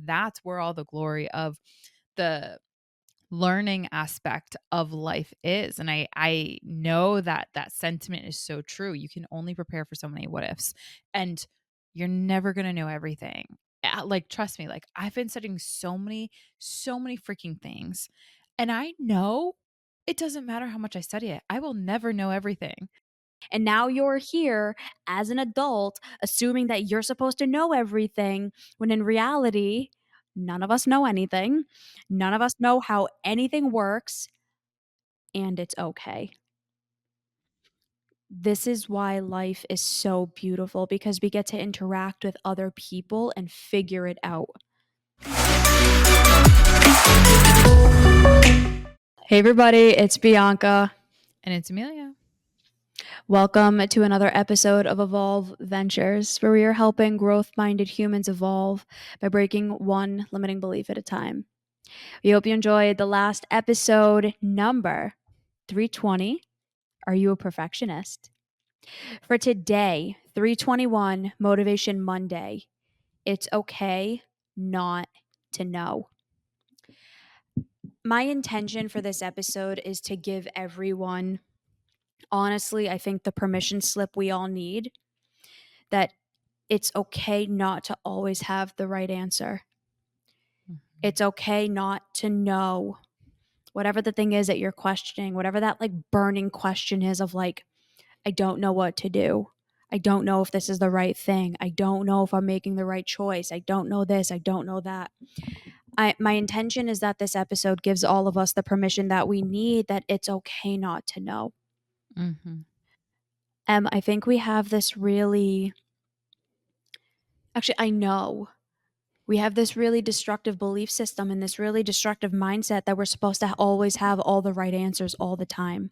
that's where all the glory of the learning aspect of life is. And I know that that sentiment is so true. You can only prepare for so many what ifs, and you're never going to know everything. Like, trust me, like, I've been studying so many freaking things, and I know it doesn't matter how much I study it, I will never know everything. And now you're here as an adult, assuming that you're supposed to know everything, when in reality, none of us know anything. None of us know how anything works, and it's okay. This is why life is so beautiful, because we get to interact with other people and figure it out. Hey, everybody, it's Bianca. And it's Emilia. Welcome to another episode of Evolve Ventures, where we are helping growth minded humans evolve by breaking one limiting belief at a time. We hope you enjoyed the last episode, number 320. Are you a perfectionist? For today, 321, Motivation Monday. It's okay not to know. My intention for this episode is to give everyone, honestly, I think the permission slip we all need, that it's okay not to always have the right answer. It's okay not to know whatever the thing is that you're questioning, whatever that like burning question is of like, I don't know what to do. I don't know if this is the right thing. I don't know if I'm making the right choice. I don't know this. I don't know that. My intention is that this episode gives all of us the permission that we need, that it's okay not to know. Mm-hmm. I think we have this really, actually, I know we have this really destructive belief system and this really destructive mindset that we're supposed to always have all the right answers all the time.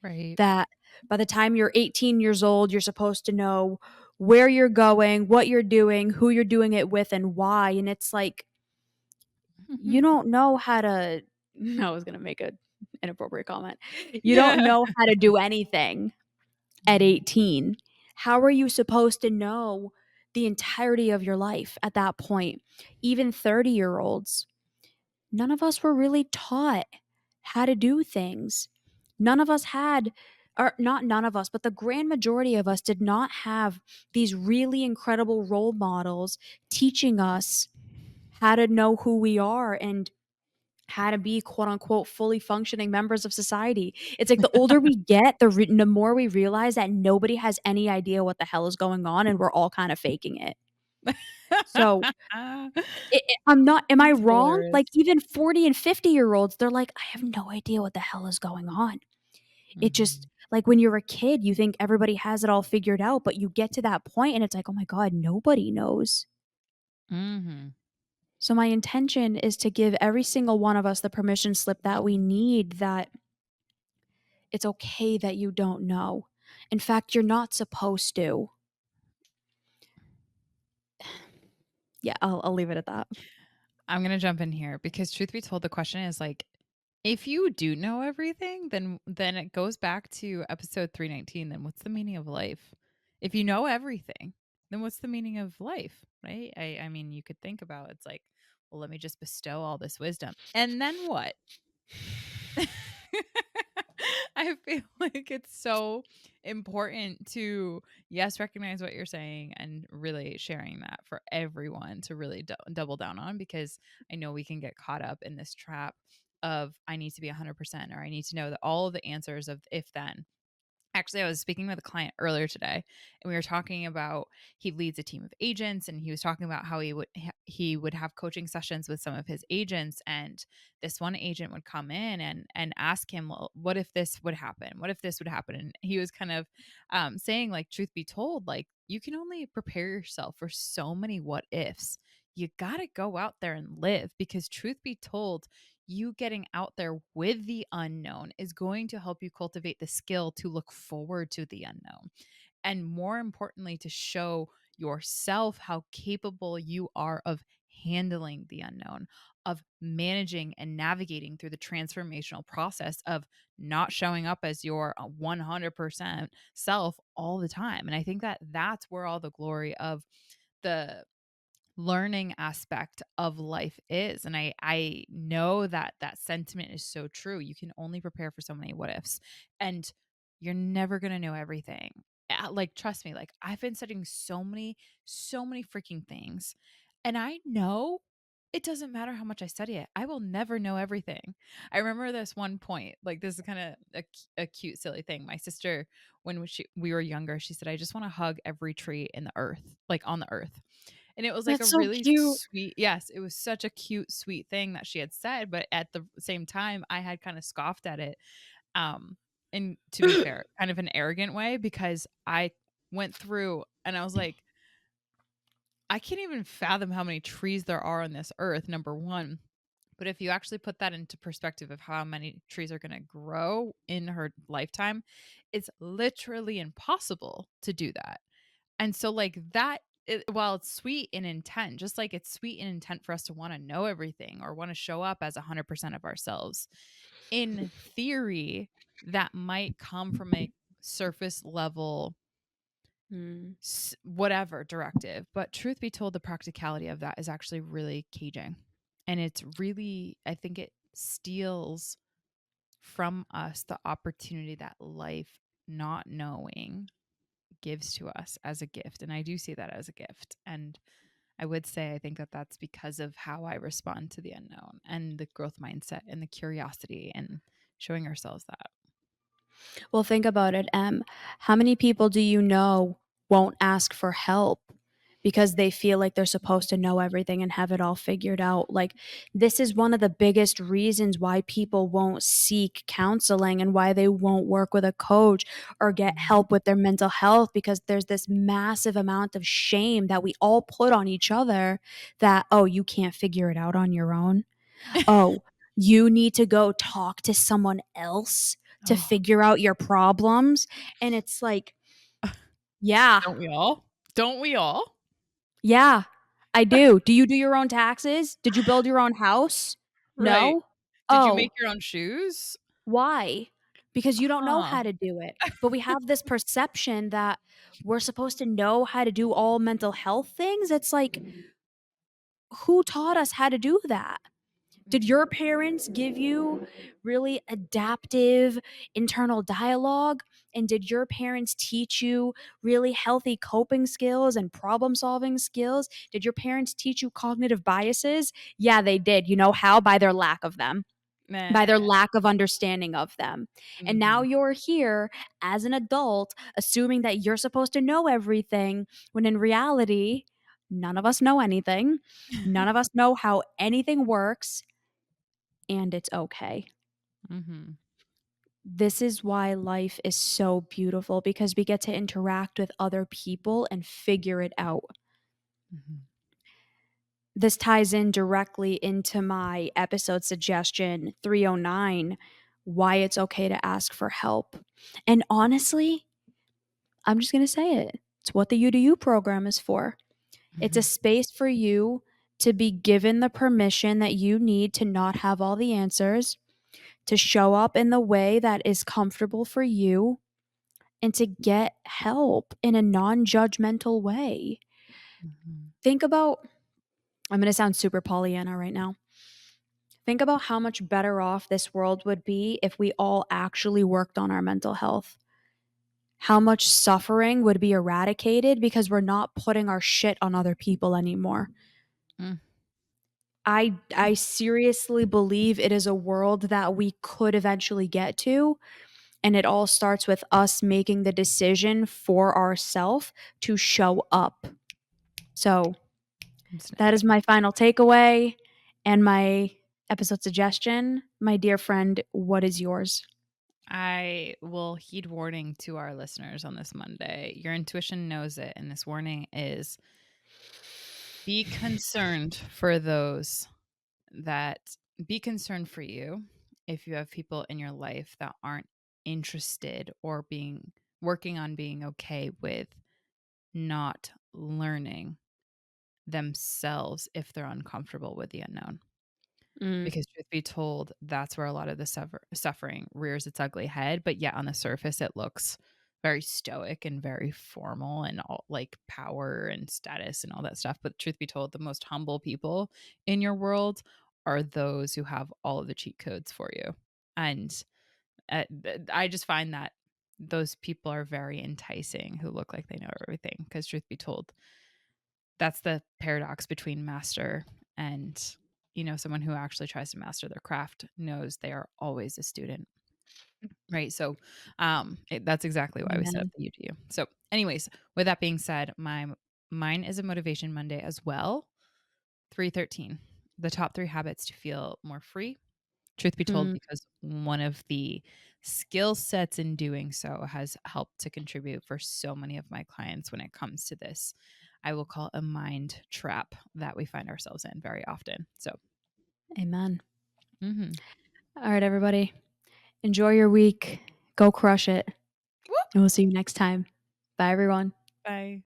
Right. That by the time you're 18 years old, you're supposed to know where you're going, what you're doing, who you're doing it with, and why. And it's like, you don't know how to. I was going to make an inappropriate comment. You don't Yeah. know how to do anything at 18. How are you supposed to know the entirety of your life at that point? Even 30-year-olds, none of us were really taught how to do things. None of us had, or not none of us, but the grand majority of us did not have these really incredible role models teaching us how to know who we are and how to be quote unquote fully functioning members of society. It's like the older we get, the more we realize that nobody has any idea what the hell is going on and we're all kind of faking it. So I'm not, am I It's wrong? hilarious. Like even 40 and 50-year-olds, they're like, I have no idea what the hell is going on. It just, Mhm. like when you're a kid, you think everybody has it all figured out, but you get to that point and it's like, oh my God, nobody knows. Mhm. So my intention is to give every single one of us the permission slip that we need, that it's okay that you don't know. In fact, you're not supposed to. Yeah, I'll leave it at that. I'm gonna jump in here because truth be told, the question is like, if you do know everything, then it goes back to episode 319. Then what's the meaning of life? If you know everything, then what's the meaning of life? Right? I mean, you could think about it's like, well, let me just bestow all this wisdom. And then what? I feel like it's so important to, yes, recognize what you're saying and really sharing that for everyone to really double down on, because I know we can get caught up in this trap of I need to be 100%, or I need to know that all of the answers of if then. Actually, I was speaking with a client earlier today, and we were talking about, he leads a team of agents, and he was talking about how he would have coaching sessions with some of his agents, and this one agent would come in and ask him, well, what if this would happen? What if this would happen? And he was kind of saying, like, truth be told, like, you can only prepare yourself for so many what ifs. You got to go out there and live, because truth be told, you getting out there with the unknown is going to help you cultivate the skill to look forward to the unknown. And more importantly, to show yourself how capable you are of handling the unknown, of managing and navigating through the transformational process of not showing up as your 100% self all the time. And I think that that's where all the glory of the learning aspect of life is. And I know that that sentiment is so true. You can only prepare for so many what ifs, and you're never going to know everything. Like, trust me, like, I've been studying so many freaking things, and I know it doesn't matter how much I study it, I will never know everything. I remember this one point, like, this is kind of a cute silly thing. My sister, when we were younger, she said, I just want to hug every tree in the earth, like on the earth. And it was like a That's so really cute. sweet, yes, it was such a cute, sweet thing that she had said, but at the same time, I had kinda scoffed at it, um, and to be fair, kind of an arrogant way, because I went through and I was like, "I can't even fathom how many trees there are on this earth, number 1." But if you actually put that into perspective of how many trees are gonna grow in her lifetime, it's literally impossible to do that. And so, like, that while it's sweet in intent, just like it's sweet in intent for us to wanna know everything or wanna show up as 100% of ourselves, in theory, that might come from a surface level Mm. whatever directive, but truth be told, the practicality of that is actually really caging, and it's really, I think it steals from us the opportunity that life, not knowing, gives to us as a gift, and I do see that as a gift. And I would say I think that that's because of how I respond to the unknown and the growth mindset and the curiosity and showing ourselves that. Well, think about it, Em. How many people do you know won't ask for help because they feel like they're supposed to know everything and have it all figured out? Like, this is one of the biggest reasons why people won't seek counseling and why they won't work with a coach or get Mhm. help with their mental health, because there's this massive amount of shame that we all put on each other that, oh, you can't figure it out on your own. Oh, you need to go talk to someone else to Oh, figure out your problems. And it's like, yeah, don't we all? Don't we all? yeah, I do. Do you do your own taxes? Did you build your own house? Right. No? Did you make Oh, your own shoes? why? Because you don't know Huh. how to do it. But we have this perception that we're supposed to know how to do all mental health things. It's like, who taught us how to do that? Did your parents give you really adaptive internal dialogue? And did your parents teach you really healthy coping skills and problem solving skills? Did your parents teach you cognitive biases? Yeah, they did. You know how? By their lack of them, by their Nah. lack of understanding of them. And now Mhm. you're here as an adult, assuming that you're supposed to know everything, when in reality, none of us know anything. None of us know how anything works, and it's okay. Mhm. This is why life is so beautiful, because we get to interact with other people and figure it out. Mhm. This ties in directly into my episode suggestion 309, why it's okay to ask for help. And honestly, I'm just going to say it. It's what the You Do You program is for. It's a Mhm. space for you to be given the permission that you need to not have all the answers, to show up in the way that is comfortable for you, and to get help in a non judgmental way. Mhm. Think about, I'm going to sound super Pollyanna right now. Think about how much better off this world would be if we all actually worked on our mental health. How much suffering would be eradicated because we're not putting our shit on other people anymore. Mm. I seriously believe it is a world that we could eventually get to, and it all starts with us making the decision for ourselves to show up. So, I'm that is sniffing. my final takeaway and my episode suggestion. My dear friend, what is yours? I will heed warning to our listeners on this Monday. Your intuition knows it, and this warning is be concerned for those that be concerned for you if you have people in your life that aren't interested or being working on being okay with not learning themselves if they're uncomfortable with the unknown. Mm, Because truth be told, that's where a lot of the suffering rears its ugly head. But yet on the surface, it looks very stoic and very formal and all like power and status and all that stuff. But truth be told, the most humble people in your world are those who have all of the cheat codes for you. And I just find that those people are very enticing who look like they know everything. Because truth be told, that's the paradox between master and someone who actually tries to master their craft knows they are always a student, right? So that's exactly why we set up Amen. the UDU. So anyways, with that being said, mine is a motivation Monday as well. 313, the top 3 habits to feel more free. Truth be told, Mm, because one of the skill sets in doing so has helped to contribute for so many of my clients when it comes to this, I will call a mind trap that we find ourselves in very often. So, amen. mhm. All right, everybody. Enjoy your week. Go crush it. Whoop. And we'll see you next time. Bye, everyone. Bye.